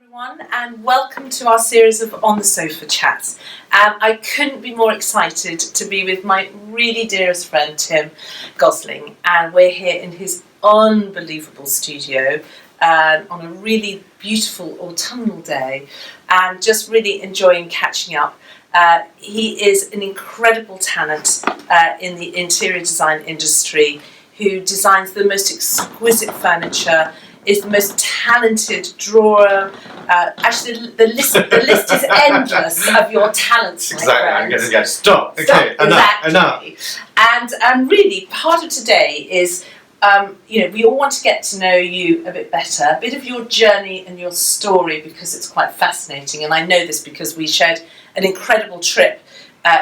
Everyone, and welcome to our series of On the Sofa chats. I couldn't be more excited to be with my really dearest friend Tim Gosling, and we're here in his unbelievable studio on a really beautiful autumnal day and just really enjoying catching up. He is an incredible talent in the interior design industry who designs the most exquisite furniture, is the most talented drawer. Actually, the list is endless of your talents, my Exactly. friend. I'm going to go, stop. Stop, Okay, enough. And really, part of today is, we all want to get to know you a bit better, a bit of your journey and your story, because it's quite fascinating. And I know this because we shared an incredible trip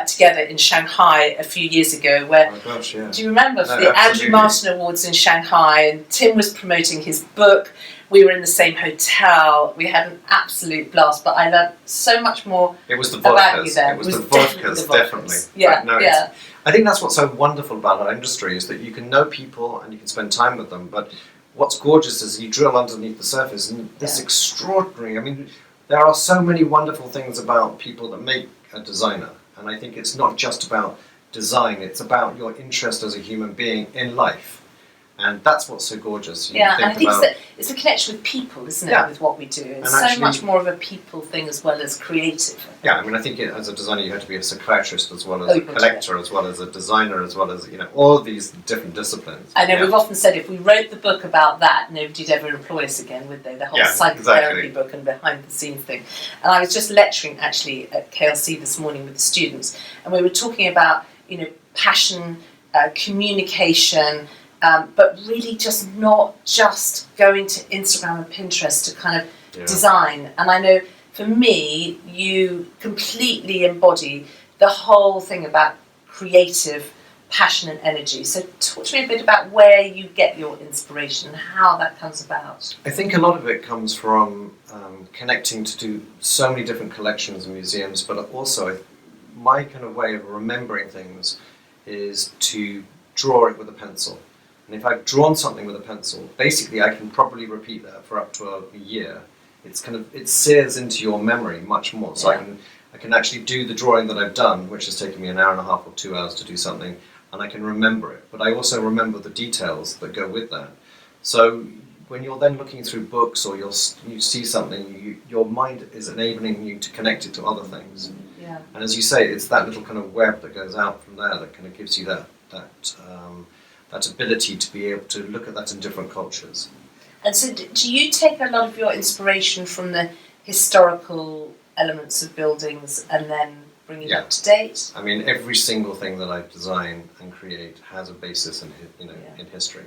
together in Shanghai a few years ago, where, Oh gosh, yeah. do you remember, for the absolutely. Andrew Martin Awards in Shanghai, and Tim was promoting his book, we were in the same hotel, we had an absolute blast, but I learned so much more It was the about you vodkas. there. It was the vodkas, definitely. Yeah, But no, yeah. I think that's what's so wonderful about our industry, is that you can know people and you can spend time with them, but what's gorgeous is you drill underneath the surface, and this extraordinary, I mean, there are so many wonderful things about people that make a designer. And I think it's not just about design, it's about your interest as a human being in life. And that's what's so gorgeous. And I think it's a connection with people, isn't it, Yeah. with what we do. It's And so actually, much more of a people thing as well as creative. Yeah, I mean, I think as a designer you have to be a psychiatrist as well as a collector, as well as a designer, as well as, all of these different disciplines. I know we've often said if we wrote the book about that, nobody'd ever employ us again, would they? The whole psychotherapy book and behind the scenes thing. And I was just lecturing actually at KLC this morning with the students, and we were talking about, passion, communication, but really just not just going to Instagram and Pinterest to kind of design. And I know for me, you completely embody the whole thing about creative passion and energy. So talk to me a bit about where you get your inspiration and how that comes about. I think a lot of it comes from connecting to do so many different collections and museums, but also my kind of way of remembering things is to draw it with a pencil. And if I've drawn something with a pencil, basically I can probably repeat that for up to a year. It sears into your memory much more. So I can actually do the drawing that I've done, which has taken me an hour and a half or 2 hours to do something, and I can remember it. But I also remember the details that go with that. So when you're then looking through books or you see something, your mind is enabling you to connect it to other things. Yeah. And as you say, it's that little kind of web that goes out from there that kind of gives you that ability to be able to look at that in different cultures. And so do you take a lot of your inspiration from the historical elements of buildings and then bring it up to date? I mean, every single thing that I design and create has a basis in history.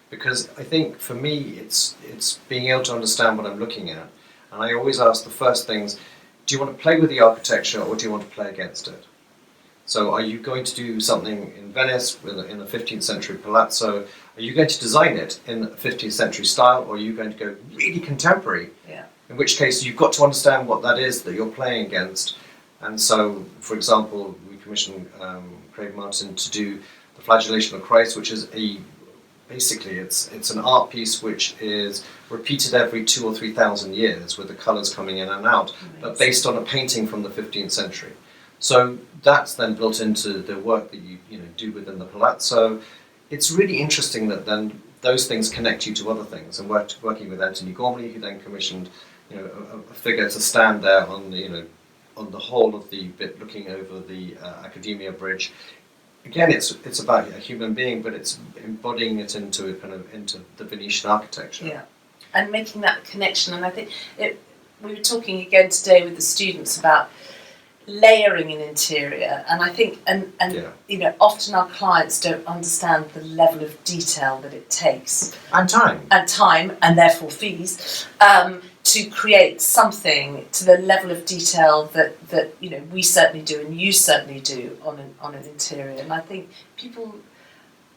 Because I think for me, it's being able to understand what I'm looking at. And I always ask the first things, do you want to play with the architecture or do you want to play against it? So are you going to do something in Venice in a 15th century palazzo? Are you going to design it in a 15th century style, or are you going to go really contemporary? Yeah. In which case you've got to understand what that is that you're playing against. And so, for example, we commissioned Craig Martin to do the Flagellation of Christ, which is basically it's an art piece which is repeated every 2,000 or 3,000 years with the colours coming in and out, but based on a painting from the 15th century. So that's then built into the work that you do within the palazzo. It's really interesting that then those things connect you to other things. And working with Anthony Gormley, who then commissioned a figure to stand there on the whole of the bit looking over the Academia Bridge. Again, it's about a human being, but it's embodying it into the Venetian architecture. Yeah, and making that connection. And I think we were talking again today with the students about layering an interior, and I think often our clients don't understand the level of detail that it takes and time and therefore fees to create something to the level of detail that we certainly do and you certainly do on an interior. And I think people,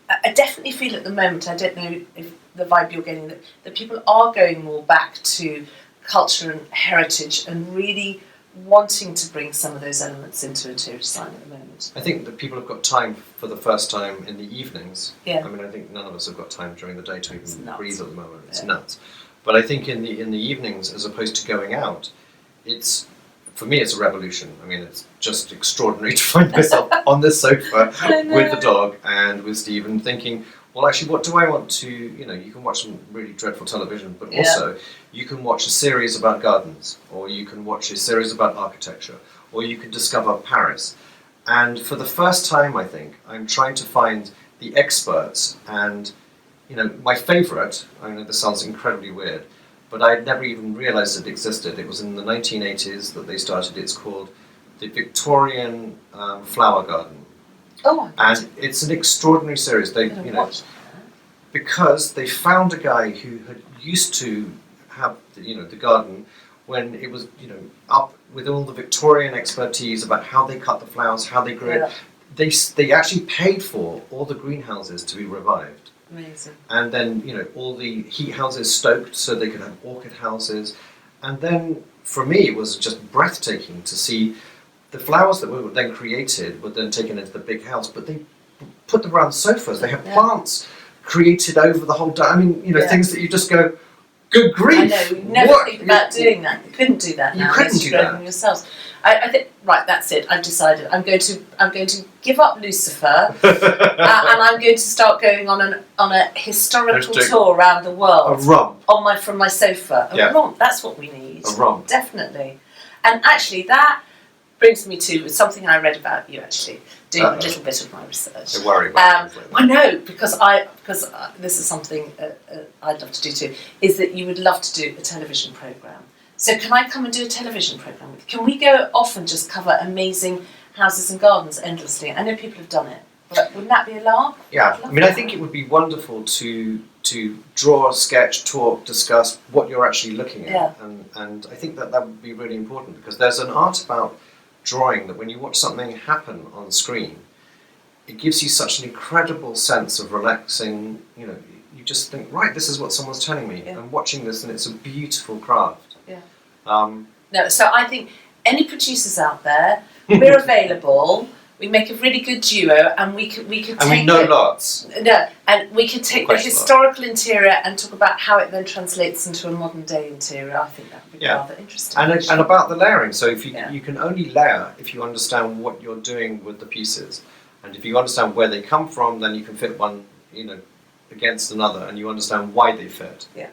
I definitely feel at the moment, I don't know if the vibe you're getting, that people are going more back to culture and heritage and really wanting to bring some of those elements into interior design at the moment. I think that people have got time for the first time in the evenings. Yeah. I mean, I think none of us have got time during the day to even breathe at the moment. It's nuts. But I think in the evenings, as opposed to going out, it's for me it's a revolution. I mean, it's just extraordinary to find myself on this sofa with the dog and with Steve and thinking, well, actually, what do I want to? You can watch some really dreadful television, but also you can watch a series about gardens, or you can watch a series about architecture, or you can discover Paris. And for the first time, I think I'm trying to find the experts and. My favourite, I know this sounds incredibly weird, but I'd never even realised it existed. It was in the 1980s that they started. It's called the Victorian Flower Garden. Oh, and it's an extraordinary series. They, because they found a guy who had used to have, the garden when it was, up with all the Victorian expertise about how they cut the flowers, how they grew it. They actually paid for all the greenhouses to be revived. Amazing. And then, all the heat houses stoked so they could have orchid houses. And then, for me, it was just breathtaking to see the flowers that were then created were then taken into the big house, but they put them around sofas. They had plants created over the whole things that you just go, good grief. I know, we never think about doing that. You couldn't do that now. You couldn't do that. Yourselves. I think, right, that's it. I've decided. I'm going to give up Lucifer, and I'm going to start going on a historical tour around the world. A romp. From my sofa. A romp. That's what we need. A romp. Definitely. And actually, that brings me to something I read about you. Actually, doing a little bit of my research. Don't worry about it. I know because this is something I'd love to do too. Is that you would love to do a television program. So can I come and do a television programme with you? Can we go off and just cover amazing houses and gardens endlessly? I know people have done it, but wouldn't that be a lark? Yeah, I think it would be wonderful to draw, sketch, talk, discuss what you're actually looking at. And I think that would be really important because there's an art about drawing that when you watch something happen on screen, it gives you such an incredible sense of relaxing, you just think, right, this is what someone's telling me. I'm watching this and it's a beautiful craft. No, so I think any producers out there, we're available. We make a really good duo, and we could take. And we know lots. No, and we could take the historical interior and talk about how it then translates into a modern day interior. I think that would be rather interesting. And about the layering. So if you can only layer if you understand what you're doing with the pieces, and if you understand where they come from, then you can fit one, against another, and you understand why they fit. Yeah.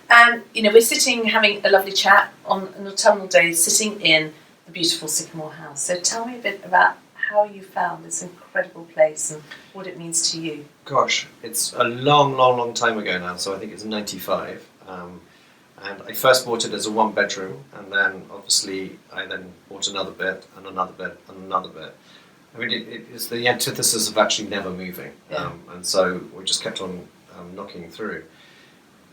And we're sitting having a lovely chat on an autumnal day, sitting in the beautiful Sycamore house. So tell me a bit about how you found this incredible place and what it means to you. Gosh, it's a long, long, long time ago now. So I think it's 95, and I first bought it as a one-bedroom, and then obviously I then bought another bit and another bit and another bit. I mean, it is the antithesis of actually never moving, and so we just kept on knocking through.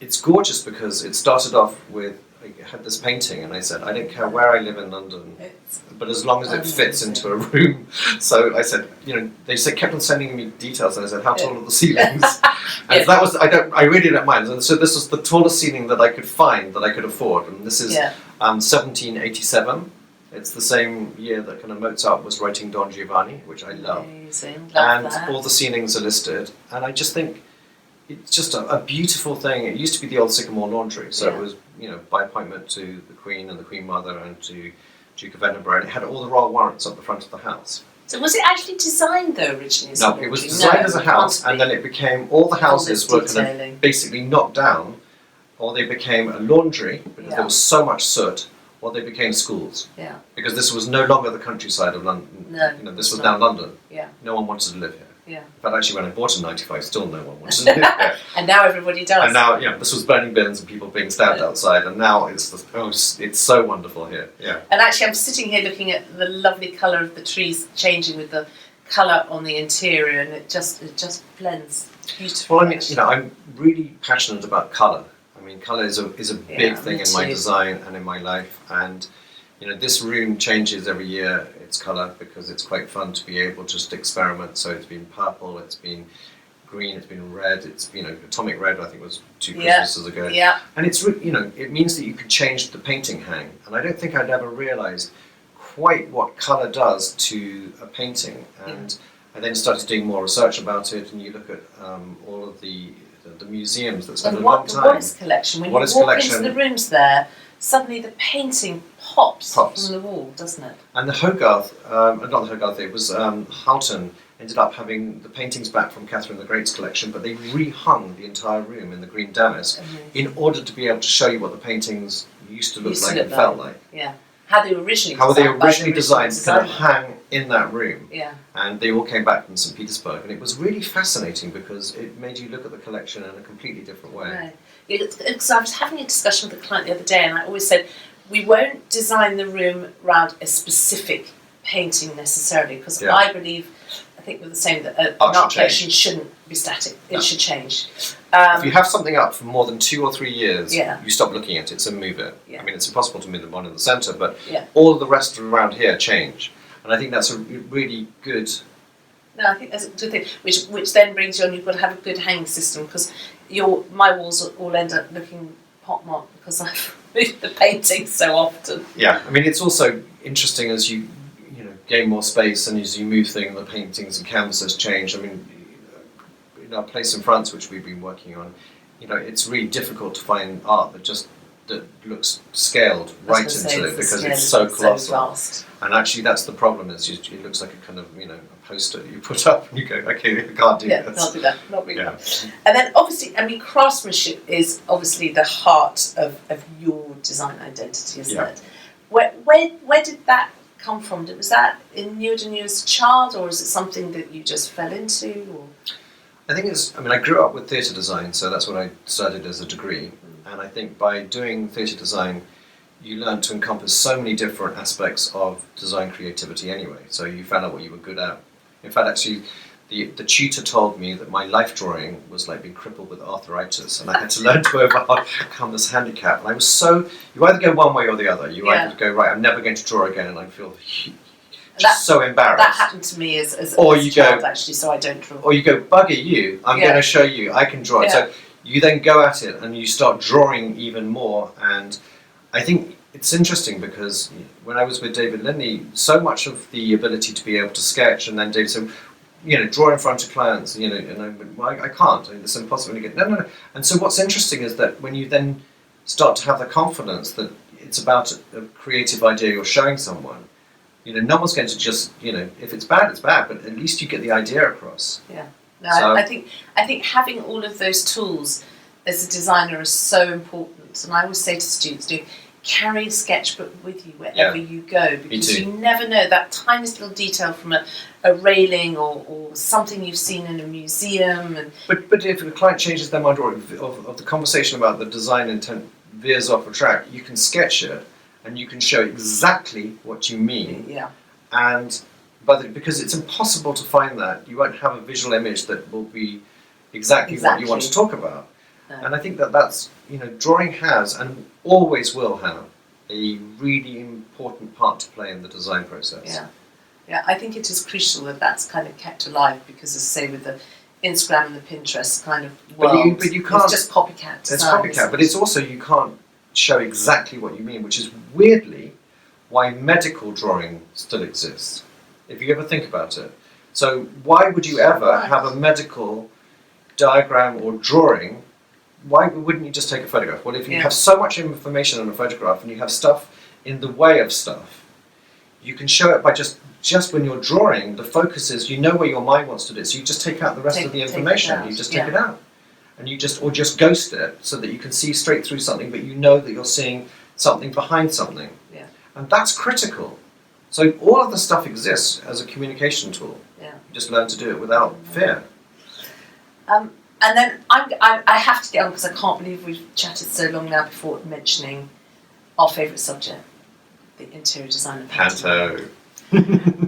It's gorgeous because it started off with, I had this painting and I said, I don't care where I live in London, but as long as it fits into a room. So I said, they kept on sending me details and I said, how tall are the ceilings? And that was, I really don't mind. And so this was the tallest ceiling that I could find, that I could afford. And this is 1787. It's the same year that kind of Mozart was writing Don Giovanni, which I love. Amazing. And all the ceilings are listed. And I just think, it's just a beautiful thing. It used to be the old Sycamore laundry, so it was, by appointment to the Queen and the Queen Mother and to Duke of Edinburgh, and it had all the royal warrants up the front of the house. So was it actually designed though originally? No, it was designed as a house, and then it became, all the houses were kind of basically knocked down, or they became a laundry, because there was so much soot, or they became schools. Yeah. Because this was no longer the countryside of London. No. This was now London. Yeah. No one wanted to live here. Yeah. In fact, actually, when I bought it in '95, still no one wanted to live here. And now everybody does. And now, this was burning bins and people being stabbed outside, and now it's so wonderful here. Yeah. And actually, I'm sitting here looking at the lovely colour of the trees changing with the colour on the interior, and it just blends beautifully. Well, I mean, I'm really passionate about colour. I mean, colour is a big thing in my design and in my life, and this room changes every year its colour because it's quite fun to be able to just experiment. So it's been purple, it's been green, it's been red, it's been atomic red. I think it was 2 Christmases ago. Yeah. And it's it means that you could change the painting hang, and I don't think I'd ever realised quite what colour does to a painting. And I then started doing more research about it, and you look at all of the the museums that spend And a long time. Wallace collection, when Wallace you walk collection, into the rooms there, suddenly the painting pops from the wall, doesn't it? And the Hogarth, not the Hogarth, it was Houghton, ended up having the paintings back from Catherine the Great's collection, but they rehung the entire room in the green damask in order to be able to show you what the paintings used to look like and felt like. Yeah. How they were originally designed to kind of hang in that room. Yeah. And they all came back from St. Petersburg, and it was really fascinating because it made you look at the collection in a completely different way. Right. Because I was having a discussion with a client the other day, and I always said, we won't design the room around a specific painting necessarily, because I believe, I think we're the same, that an art collection shouldn't be static. It should change. If you have something up for more than 2 or 3 years, you stop looking at it, so move it. Yeah. I mean, it's impossible to move the one in the centre, but all the rest around here change. And I think that's a really good... No, I think that's a good thing, which then brings you on, you've got to have a good hanging system, because my walls all end up looking pockmarked because I've moved the painting so often. Yeah, I mean, it's also interesting as you gain more space and as you move things, the paintings and canvases change. I mean, in our place in France, which we've been working on, it's really difficult to find art that looks scaled right into it because it's so colossal. And actually, that's the problem. It looks like a kind of a poster that you put up and you go, okay, I can't do this. Can't do that. Not really. Yeah. And then obviously, I mean, craftsmanship is obviously the heart of your design identity, isn't it? Where did that come from? Was that in you as a child, or is it something that you just fell into? Or? I think I grew up with theatre design, so that's what I studied as a degree. And I think by doing theatre design, you learn to encompass so many different aspects of design creativity anyway. So you found out what you were good at. In fact, actually, the tutor told me that my life drawing was like being crippled with arthritis, and I had to learn to overcome this handicap. And I was you either go one way or the other. You either go, right, I'm never going to draw again, and I feel so embarrassed. That happened to me as a child, actually, so I don't draw. Or you go, bugger you, I'm going to show you, I can draw it. So you then go at it and you start drawing even more. And I think it's interesting because when I was with David Lindley, so much of the ability to be able to sketch, and then David said, draw in front of clients, and I went, well, I can't, it's impossible. And you go, no. And so what's interesting is that when you then start to have the confidence that it's about a creative idea you're showing someone, no one's going to just, if it's bad, it's bad, but at least you get the idea across. Yeah. No, so, I think having all of those tools as a designer is so important. And I always say to students, carry a sketchbook with you wherever you go, because you never know that tiniest little detail from a railing or something you've seen in a museum. But if a client changes their mind or of the conversation about the design intent veers off a track, you can sketch it and you can show exactly what you mean. Yeah. But because it's impossible to find that, you won't have a visual image that will be exactly what you want to talk about. No. And I think that's, drawing has and always will have a really important part to play in the design process. Yeah. Yeah, I think it is crucial that that's kind of kept alive, because, as I say, with the Instagram and the Pinterest kind of world, but you can't, it's just copycat design. It's copycat, but it's also, you can't show exactly what you mean, which is weirdly why medical drawing still exists, if you ever think about it. So why would you ever have a medical diagram or drawing? Why wouldn't you just take a photograph? Well, if you have so much information on a photograph and you have stuff in the way of stuff, you can show it by just when you're drawing, the focus is, where your mind wants to do, so you just take out the rest of the information, you just take it out. And you just ghost it so that you can see straight through something, but that you're seeing something behind something. Yeah. And that's critical. So all of the stuff exists as a communication tool. Yeah. You just learn to do it without fear. And then I have to get on, because I can't believe we've chatted so long now before mentioning our favourite subject, the interior design of panto.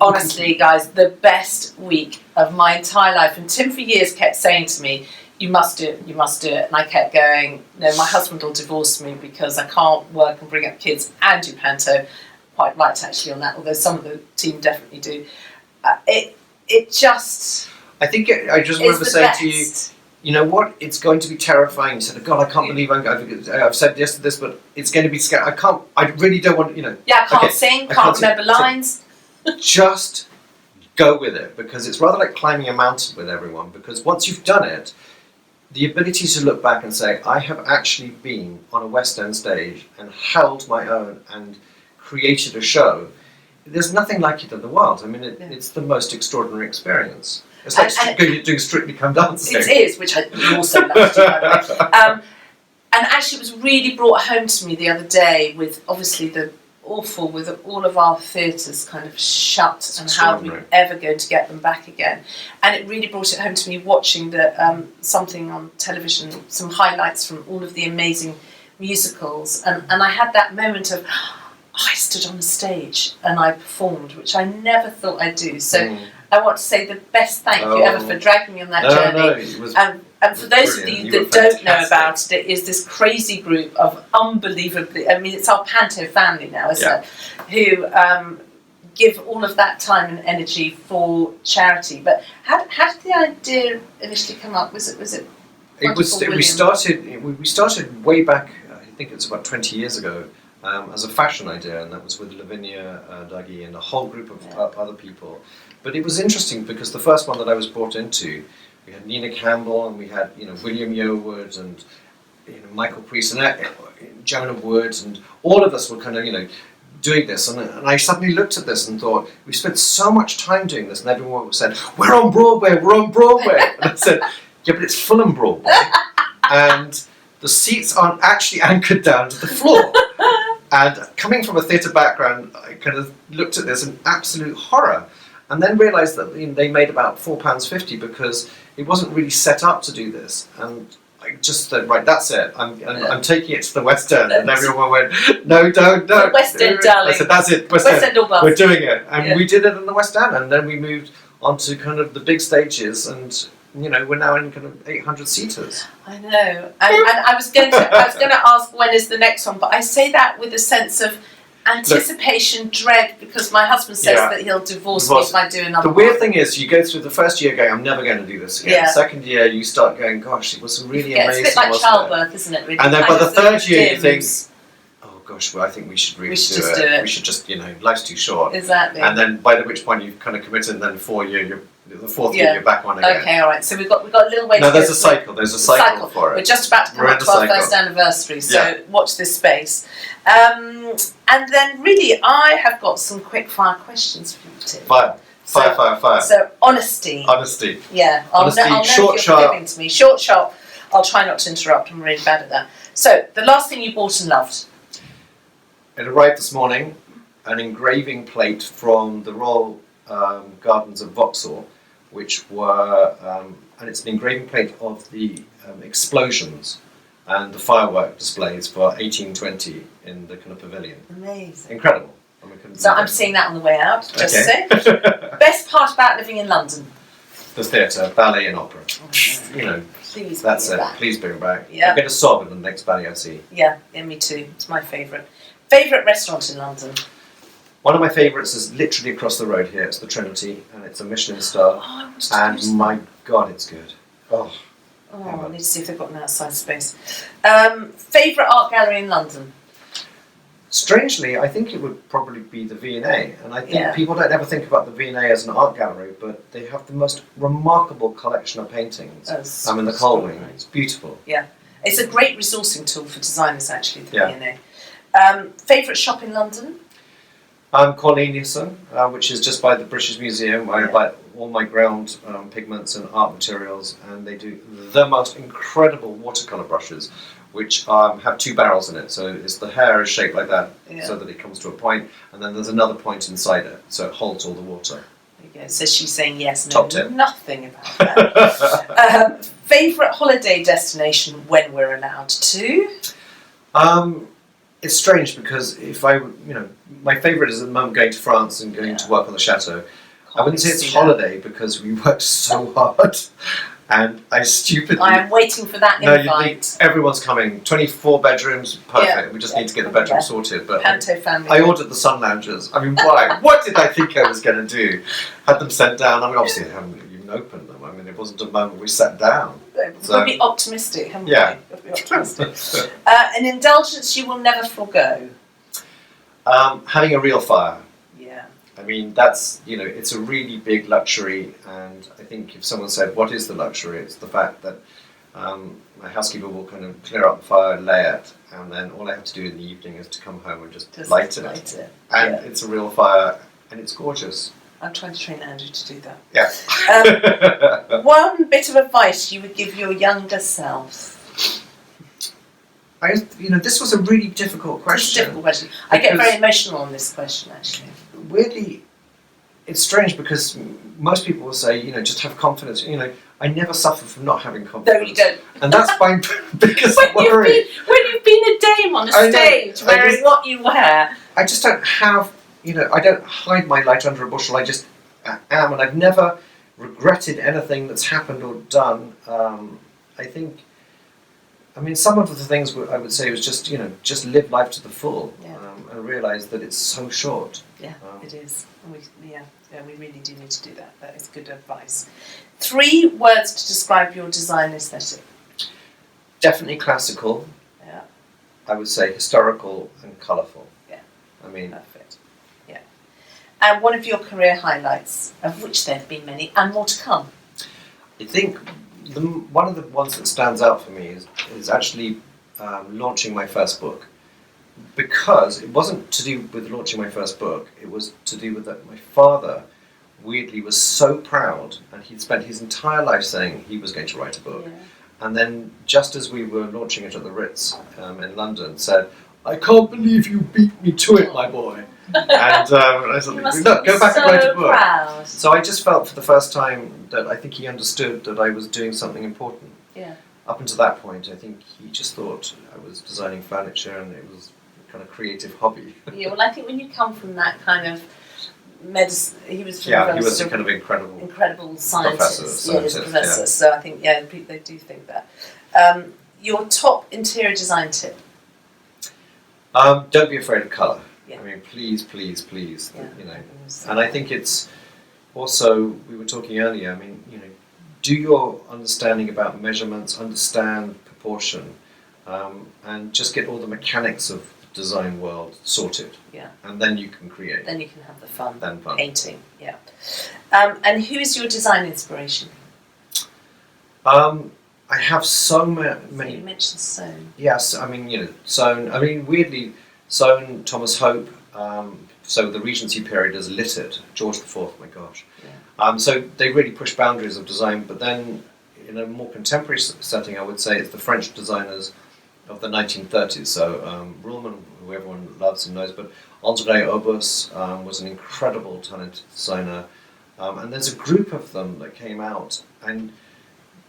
Honestly, guys, the best week of my entire life. And Tim for years kept saying to me, you must do it, you must do it. And I kept going, no, my husband will divorce me because I can't work and bring up kids and do panto. Quite right, actually, on that, although some of the team definitely do. It just... I think I just remember saying to you, you know what, it's going to be terrifying. You said, God, I can't believe I've said yes to this, but it's going to be scary. I really don't want, Yeah, I can't sing, can't remember lines. Just go with it, because it's rather like climbing a mountain with everyone, because once you've done it, the ability to look back and say, I have actually been on a West End stage and held my own and created a show. There's nothing like it in the world. I mean, it's the most extraordinary experience. It's like doing Strictly Come Dancing. It is, which I also love to do, by the way. And actually, it was really brought home to me the other day with obviously the awful, with all of our theatres kind of shut, and how are we ever going to get them back again. And it really brought it home to me watching something on television, some highlights from all of the amazing musicals. And I had that moment of, I stood on the stage and I performed, which I never thought I'd do. So I want to say the best thank you ever for dragging me on that journey. No, it was, and for those of you that don't know about it, it is this crazy group of unbelievably, I mean, it's our panto family now, isn't it? Who give all of that time and energy for charity. But how did the idea initially come up? Was it? We started way back. I think it's about 20 years ago. As a fashion idea, and that was with Lavinia Dougie and a whole group of other people. But it was interesting because the first one that I was brought into, we had Nina Campbell and we had William Yeowood and Michael Priest and Jonah Wood, and all of us were kind of doing this. And I suddenly looked at this and thought, we spent so much time doing this, and everyone said, "We're on Broadway, we're on Broadway." And I said, "Yeah, but it's Fulham Broadway, and the seats aren't actually anchored down to the floor." And coming from a theatre background, I kind of looked at this in absolute horror, and then realised that they made about £4.50 because it wasn't really set up to do this. And I just said, right, that's it. I'm taking it to the West End, and everyone went, no, don't. The West End, darling. I said, that's it, West End or bust. We're doing it, and we did it in the West End, and then we moved onto kind of the big stages, and we're now in kind of 800 seaters. I know, and I was going to ask when is the next one, but I say that with a sense of anticipation, dread, because my husband says that he'll divorce me if I do another. The weird thing is, you go through the first year going, I'm never going to do this again. Yeah. The second year, you start going, gosh, it was really amazing. It's a bit like childbirth, isn't it? Really? And then by the third year, you think, oh gosh, well, I think we should really do it. We should just, life's too short. Exactly. And then by which point you've kind of committed, and then the fourth year you're back on again. Okay, all right. So we've got a little way to go. No, there's a cycle. There's a cycle for it. We're just about to come up to our first anniversary, so watch this space. And then really, I have got some quick fire questions for you, Tim. Fire. So honesty. Honesty. Yeah. Honesty, I'll know short, if you're forgiving to me. Short, sharp. I'll try not to interrupt. I'm really bad at that. So, the last thing you bought and loved? It arrived this morning, an engraving plate from the Royal Gardens of Vauxhall, which were, and it's an engraving plate of the explosions and the firework displays for 1820 in the kind of pavilion. Amazing. Incredible. So I'm seeing that on the way out, just to say. Best part about living in London? The theatre, ballet and opera. Please that's bring it. back. Please bring it back. Yeah. I'm going to sob in the next ballet I see. Yeah, me too. It's my favourite. Favourite restaurant in London? One of my favourites is literally across the road here. It's the Trinity, and it's a Michelin star. Oh, I want to taste And my God, it's good. I need to see if they've got an outside space. Favourite art gallery in London? Strangely, I think it would probably be the V&A, and I think people don't ever think about the V&A as an art gallery, but they have the most remarkable collection of paintings. I'm in the Coal Wing. It's beautiful. Yeah, it's a great resourcing tool for designers, actually, the V&A. Favourite shop in London? Corneliuson, which is just by the British Museum, where I buy all my ground pigments and art materials, and they do the most incredible watercolour brushes, which have two barrels in it. So the hair is shaped like that, so that it comes to a point, and then there's another point inside it, so it holds all the water. There you go. So she's saying yes, no, Top tip. Nothing about that. Favourite holiday destination when we're allowed to? It's strange because if my favourite is at the moment going to France and going to work on the chateau. I wouldn't say it's holiday because we worked so hard. And I am waiting for that invite. You think everyone's coming. 24 bedrooms, perfect. Yeah. We just need to get the bedroom sorted. But Panto family. I ordered the sun loungers. I mean, why? What did I think I was going to do? Had them sent down. I mean, obviously, I haven't even opened them. I mean, it wasn't a moment we sat down. We've got to be optimistic, haven't we? Yeah. We've got to be optimistic. An indulgence you will never forego? Having a real fire. Yeah. I mean, that's, it's a really big luxury, and I think if someone said, what is the luxury? It's the fact that My housekeeper will kind of clear up the fire, lay it, and then all I have to do in the evening is to come home and just light it. And it's a real fire, and it's gorgeous. I'm trying to train Andrew to do that. Yeah. One bit of advice you would give your younger self? This was a really difficult question. It's a difficult question. I get very emotional on this question, actually. Weirdly, it's strange because most people will say, just have confidence. I never suffer from not having confidence. No, you don't. And that's my biggest worry. When you've been a dame on a stage wearing what you wear. I just don't have, I don't hide my light under a bushel. I just am, and I've never regretted anything that's happened or done. Some of the things I would say was just live life to the full, and realise that it's so short. Yeah, it is. We really do need to do that. That is good advice. 3 words to describe your design aesthetic. Definitely classical. Yeah. I would say historical and colourful. Yeah. Perfect. Yeah. And one of your career highlights, of which there have been many, and more to come. I think one of the ones that stands out for me is actually launching my first book. Because it wasn't to do with launching my first book, it was to do with that my father, weirdly, was so proud, and he'd spent his entire life saying he was going to write a book. Yeah. And then, just as we were launching it at the Ritz in London, said, "I can't believe you beat me to it, my boy." And I said, "Look, go back and write a book." Proud. So I just felt for the first time that I think he understood that I was doing something important. Yeah. Up until that point, I think he just thought I was designing furniture, and it was kind of creative hobby. Yeah, well, I think when you come from that kind of medicine, he was he was a kind of incredible scientist. Professor. Yeah. So I think they do think that. Your top interior design tip? Don't be afraid of colour. Yeah. Please. Yeah. And I think it's also, we were talking earlier. Do your understanding about measurements, understand proportion, and just get all the mechanics of design world sorted. Yeah. And then you can create. Then you can have the fun. Then fun. Painting. Yeah. And who is your design inspiration? I have so many. So you mentioned Soane. Yes, Soane. Weirdly, Soane, Thomas Hope. So the Regency period is littered. George IV. My gosh. Yeah. So they really push boundaries of design. But then, in a more contemporary setting, I would say it's the French designers of the 1930s. So Ruhlmann, who everyone loves and knows, but André Obus was an incredible, talented designer. And there's a group of them that came out and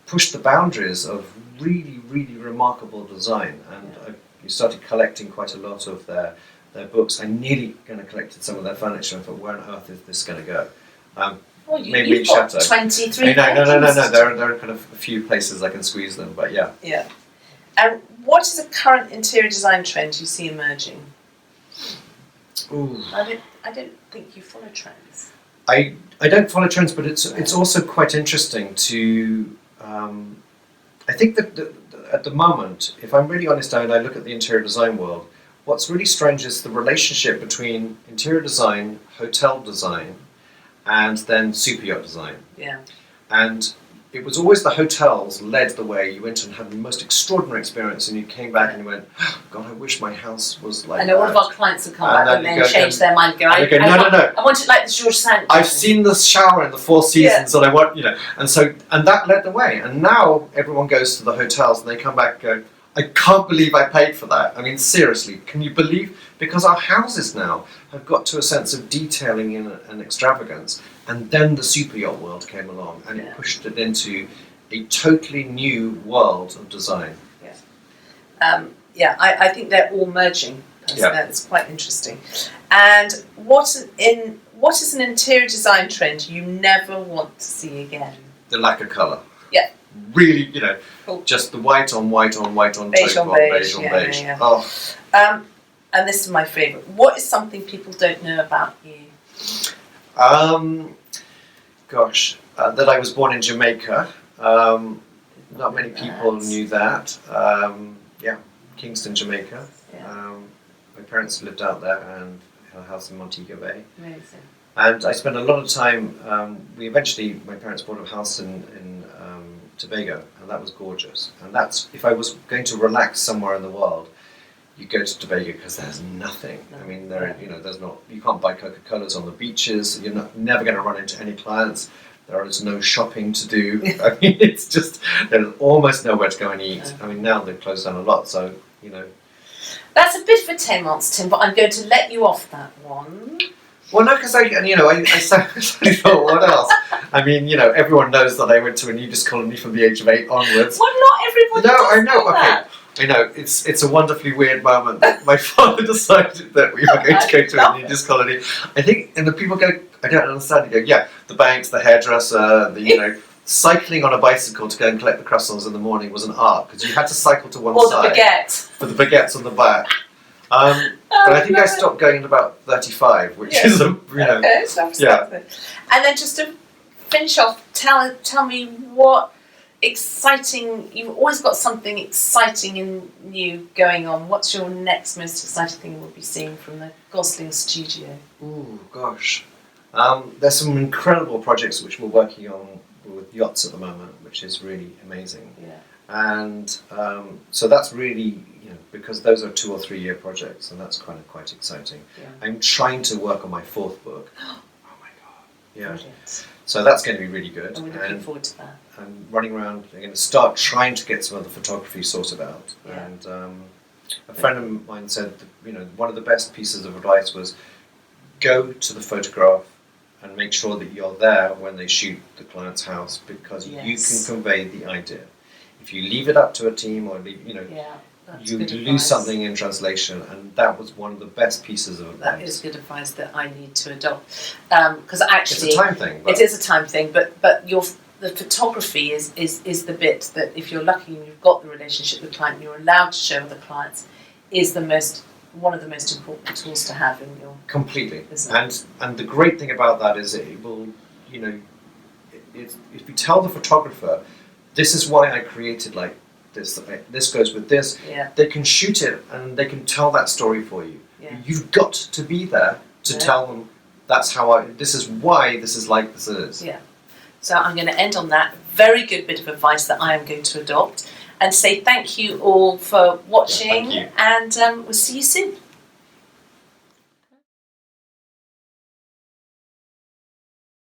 pushed the boundaries of really, really remarkable design. And I started collecting quite a lot of their books. I nearly collected some of their furniture and thought, where on earth is this going to go? Maybe you've got 23 No. There are kind of a few places I can squeeze them, but yeah. Yeah. And what is a current interior design trend you see emerging? Ooh. I don't think you follow trends. I don't follow trends, but it's also quite interesting to. I think that at the moment, if I'm really honest, and I look at the interior design world, what's really strange is the relationship between interior design, hotel design, and then super yacht design. Yeah. And it was always the hotels led the way. You went and had the most extraordinary experience, and you came back and you went, oh, God, I wish my house was like that. I know one of our clients have come back and then changed their mind. No. I want it like the George Sand. I've seen the shower in the Four Seasons, and I want, and that led the way. And now everyone goes to the hotels and they come back and go, I can't believe I paid for that. Seriously, can you believe? Because our houses now have got to a sense of detailing and extravagance. And then the super yacht world came along and it pushed it into a totally new world of design. I think they're all merging. It's quite interesting. And what is an interior design trend you never want to see again? The lack of colour. Yeah. Really, just the white on white on white on beige on beige on beige. Yeah. Oh. And this is my favourite. What is something people don't know about you? That I was born in Jamaica. Not many people knew that. Kingston, Jamaica. Yeah. My parents lived out there and had a house in Montego Bay. Amazing. And I spent a lot of time. My parents bought a house in Tobago, and that was gorgeous. And that's, if I was going to relax somewhere in the world, you go to Tobago because there's nothing. I mean, there's not. You can't buy Coca-Colas on the beaches. You're never going to run into any clients. There is no shopping to do. I mean, it's just there's almost nowhere to go and eat. I mean, now they've closed down a lot, so That's a bit of a tame answer, Tim, but I'm going to let you off that one. Well, no, because I thought, what else? I mean, everyone knows that I went to a nudist colony from the age of 8 onwards. Well, not everybody No, does I know. know that. Okay, I know. It's a wonderfully weird moment that my father decided that we were going to go to a nudist colony. I think, and the people go, I don't understand. They go, yeah, the banks, the hairdresser, cycling on a bicycle to go and collect the croissants in the morning was an art because you had to cycle to one side. Or the baguette. For the baguettes on the back. But I think I stopped going at about 35, which is Okay, so And then just to finish off, tell me what exciting. You've always got something exciting and new going on. What's your next most exciting thing we'll be seeing from the Gosling studio? Ooh, gosh. There's some incredible projects which we're working on with yachts at the moment, which is really amazing. Yeah. And so that's really, because those are 2 or 3 year projects, and that's kind of quite exciting. Yeah. I'm trying to work on my 4th book. Oh my god! Yeah. Brilliant. So that's going to be really good. And we're looking forward to that. I'm running around. I'm going to start trying to get some of the photography sorted out. Yeah. And a friend of mine said, one of the best pieces of advice was go to the photograph and make sure that you're there when they shoot the client's house because you can convey the idea. If you leave it up to a team or you lose something in translation, and that was one of the best pieces of advice. That is good advice that I need to adopt because actually it's a time thing. It is a time thing, but the photography is the bit that if you're lucky and you've got the relationship with the client, and you're allowed to show other clients, is one of the most important tools to have in your completely. And the great thing about that is it will if you tell the photographer, this is why I created this goes with this. Yeah. They can shoot it and they can tell that story for you. Yeah. You've got to be there to tell them this is why this is like this is. Yeah. So I'm going to end on that very good bit of advice that I am going to adopt and say thank you all for watching, Thank you. and we'll see you soon.